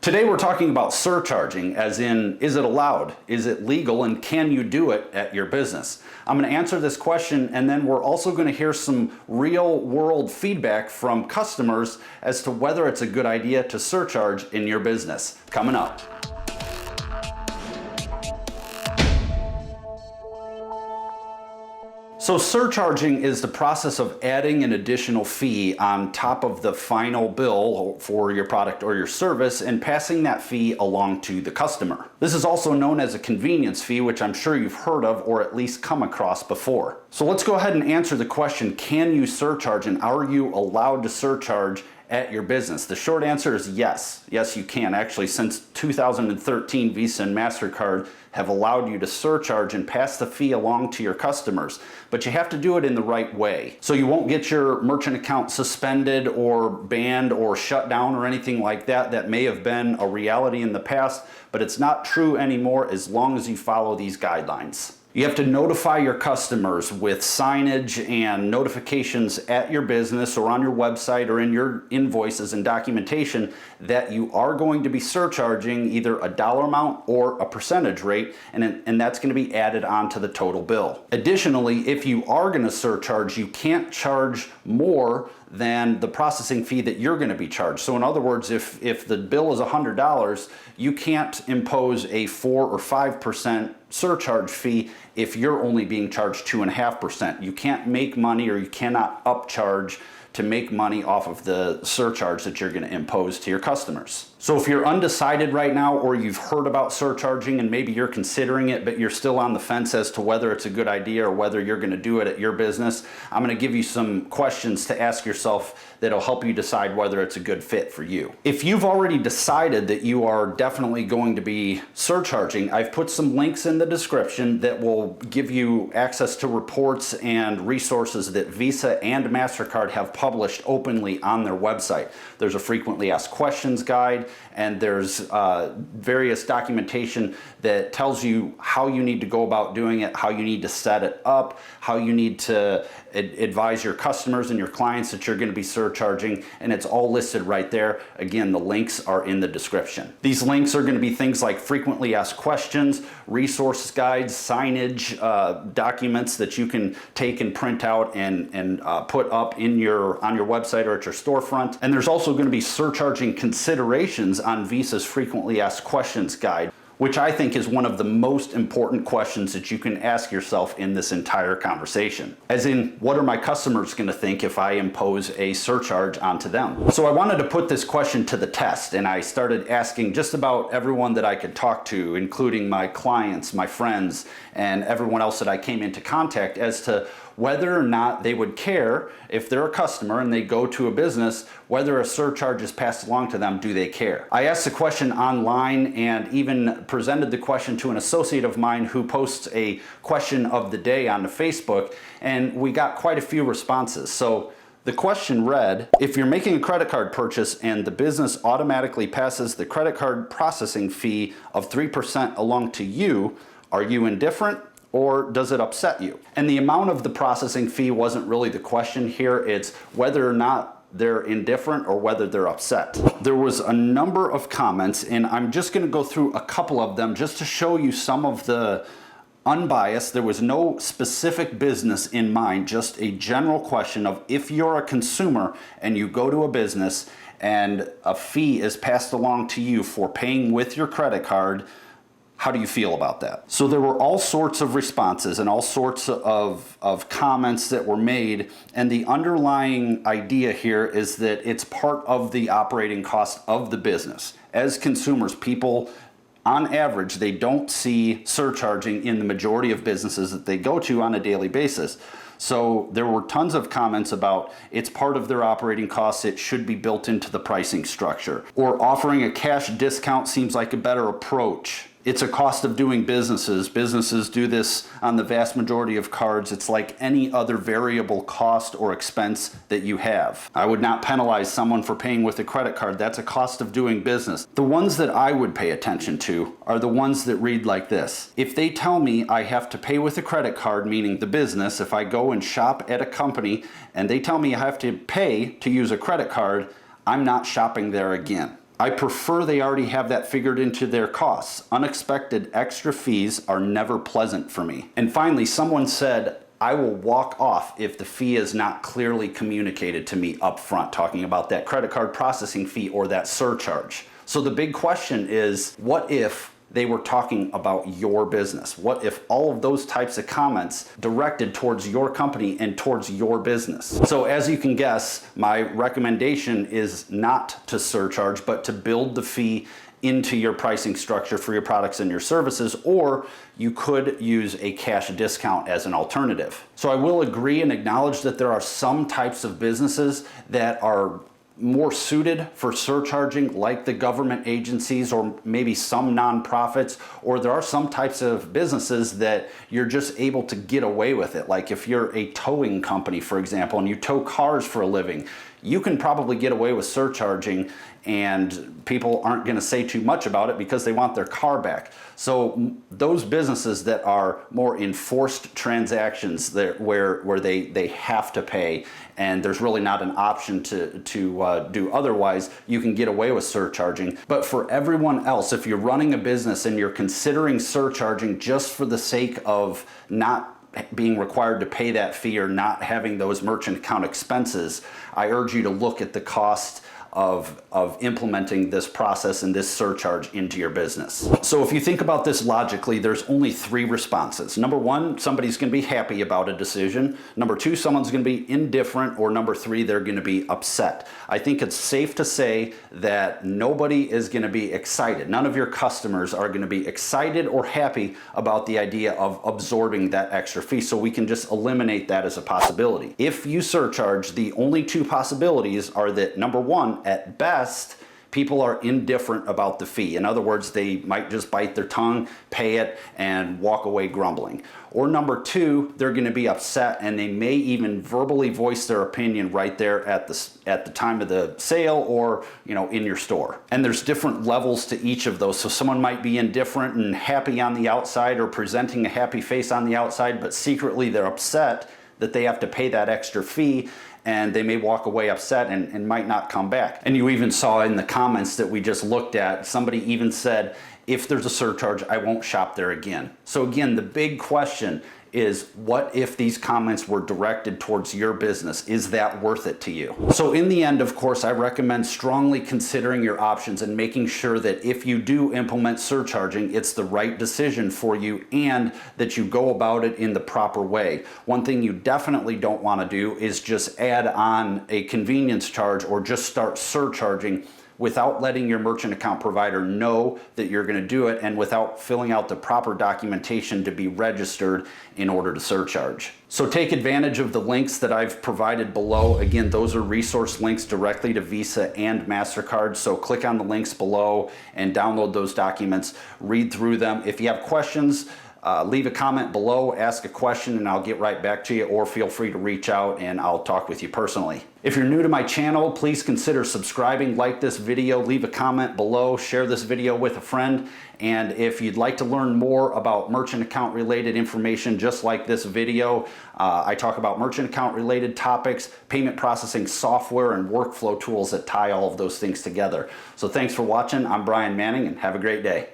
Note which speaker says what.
Speaker 1: Today we're talking about surcharging, as in, is it allowed? Is it legal? And can you do it at your business? I'm going to answer this question, and then we're also going to hear some real world feedback from customers as to whether it's a good idea to surcharge in your business. Coming up. So surcharging is the process of adding an additional fee on top of the final bill for your product or your service and passing that fee along to the customer. This is also known as a convenience fee, which I'm sure you've heard of or at least come across before. So let's go ahead and answer the question, can you surcharge, and are you allowed to surcharge at your business? The short answer is yes. Yes, you can. Actually, since 2013, Visa and Mastercard have allowed you to surcharge and pass the fee along to your customers, but you have to do it in the right way. So you won't get your merchant account suspended or banned or shut down or anything like that. That may have been a reality in the past, but it's not true anymore as long as you follow these guidelines. You have to notify your customers with signage and notifications at your business or on your website or in your invoices and documentation that you are going to be surcharging either a dollar amount or a percentage rate, and that's going to be added onto the total bill. Additionally, if you are going to surcharge, you can't charge more than the processing fee that you're going to be charged. So in other words, if the bill is $100, you can't impose a 4 or 5% surcharge fee if you're only being charged 2.5%. You can't make money, or you cannot upcharge to make money off of the surcharge that you're going to impose to your customers. So if you're undecided right now, or you've heard about surcharging and maybe you're considering it, but you're still on the fence as to whether it's a good idea or whether you're going to do it at your business, I'm going to give you some questions to ask yourself that'll help you decide whether it's a good fit for you. If you've already decided that you are definitely going to be surcharging, I've put some links in the description that will give you access to reports and resources that Visa and Mastercard have published openly on their website. There's a frequently asked questions guide, and there's various documentation that tells you how you need to go about doing it, how you need to set it up, how you need to advise your customers and your clients that you're going to be surcharging, and it's all listed right there. Again, the links are in the description. These links are going to be things like frequently asked questions, resource guides, signage, documents that you can take and print out and put up on your website or at your storefront. And there's also going to be surcharging considerations on Visa's frequently asked questions guide, which I think is one of the most important questions that you can ask yourself in this entire conversation. As in, what are my customers going to think if I impose a surcharge onto them? So I wanted to put this question to the test, and I started asking just about everyone that I could talk to, including my clients, my friends, and everyone else that I came into contact, as to whether or not they would care if they're a customer and they go to a business, whether a surcharge is passed along to them, do they care? I asked the question online and even presented the question to an associate of mine who posts a question of the day on the Facebook, and we got quite a few responses. So the question read, if you're making a credit card purchase and the business automatically passes the credit card processing fee of 3% along to you, are you indifferent, or does it upset you? And the amount of the processing fee wasn't really the question here. It's whether or not they're indifferent or whether they're upset. There was a number of comments, and I'm just going to go through a couple of them just to show you some of the unbiased. There was no specific business in mind, just a general question of, if you're a consumer and you go to a business and a fee is passed along to you for paying with your credit card, how do you feel about that? So there were all sorts of responses and all sorts of comments that were made, and the underlying idea here is that it's part of the operating cost of the business. As consumers, people, on average, they don't see surcharging in the majority of businesses that they go to on a daily basis. So there were tons of comments about it's part of their operating costs, it should be built into the pricing structure, or offering a cash discount seems like a better approach. It's a cost of doing businesses. Businesses do this on the vast majority of cards. It's like any other variable cost or expense that you have. I would not penalize someone for paying with a credit card. That's a cost of doing business. The ones that I would pay attention to are the ones that read like this. If they tell me I have to pay with a credit card, meaning the business, if I go and shop at a company and they tell me I have to pay to use a credit card, I'm not shopping there again. I prefer they already have that figured into their costs. Unexpected extra fees are never pleasant for me. And finally, someone said, I will walk off if the fee is not clearly communicated to me up front, talking about that credit card processing fee or that surcharge. So the big question is, what if they were talking about your business? What if all of those types of comments directed towards your company and towards your business? So as you can guess, my recommendation is not to surcharge, but to build the fee into your pricing structure for your products and your services, or you could use a cash discount as an alternative. So I will agree and acknowledge that there are some types of businesses that are more suited for surcharging, like the government agencies or maybe some nonprofits, or there are some types of businesses that you're just able to get away with it. Like if you're a towing company, for example, and you tow cars for a living, you can probably get away with surcharging and people aren't going to say too much about it because they want their car back. So those businesses that are more enforced transactions where they have to pay and there's really not an option to do otherwise, you can get away with surcharging. But for everyone else, if you're running a business and you're considering surcharging just for the sake of not being required to pay that fee or not having those merchant account expenses, I urge you to look at the cost of implementing this process and this surcharge into your business. So if you think about this logically, there's only 3 responses. Number 1, somebody's going to be happy about a decision. Number 2, someone's going to be indifferent. Or number 3, they're going to be upset. I think it's safe to say that nobody is going to be excited. None of your customers are going to be excited or happy about the idea of absorbing that extra fee. So we can just eliminate that as a possibility. If you surcharge, the only 2 possibilities are that number 1, at best, people are indifferent about the fee. In other words, they might just bite their tongue, pay it, and walk away grumbling. Or number 2, they're going to be upset and they may even verbally voice their opinion right there at the time of the sale or in your store. And there's different levels to each of those. So someone might be indifferent and happy on the outside or presenting a happy face on the outside, but secretly they're upset that they have to pay that extra fee, and they may walk away upset and might not come back. And you even saw in the comments that we just looked at, somebody even said, if there's a surcharge, I won't shop there again. So again, the big question is, what if these comments were directed towards your business? Is that worth it to you? So in the end, of course, I recommend strongly considering your options and making sure that if you do implement surcharging, it's the right decision for you and that you go about it in the proper way. One thing you definitely don't want to do is just add on a convenience charge or just start surcharging without letting your merchant account provider know that you're going to do it and without filling out the proper documentation to be registered in order to surcharge. So take advantage of the links that I've provided below. Again, those are resource links directly to Visa and Mastercard. So click on the links below and download those documents, read through them. If you have questions, leave a comment below, ask a question, and I'll get right back to you, or feel free to reach out and I'll talk with you personally. If you're new to my channel, please consider subscribing, like this video, leave a comment below, share this video with a friend. And if you'd like to learn more about merchant account related information, just like this video, I talk about merchant account related topics, payment processing software, and workflow tools that tie all of those things together. So thanks for watching. I'm Brian Manning, and have a great day.